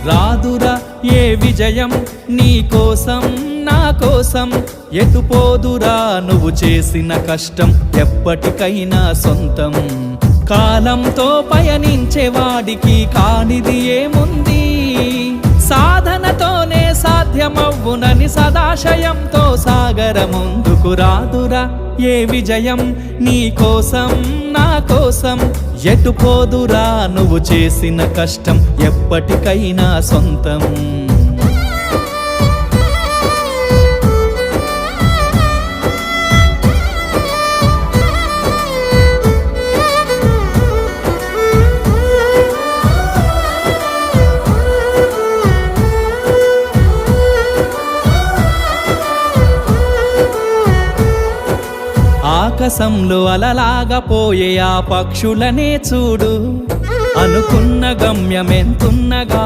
రాదురా ఏ విజయం నీ కోసం నా కోసం, ఎటుపోదురా నువ్వు చేసిన కష్టం ఎప్పటికైనా సొంతం. కాలంతో పయనించేవాడికి కానిది ఏముంది, సాధనతోనే సాధ్యమవ్వునని సదాశయంతో సాగర ముందుకు. రాదురా ఏ విజయం నీ కోసం నా కోసం, ఎటుపోదురా నువ్వు చేసిన కష్టం ఎప్పటికైనా సొంతం. ఆకాశంలో అలలాగా పోయే ఆ పక్షులనే చూడు, అనుకున్న గమ్యమెంతున్నగా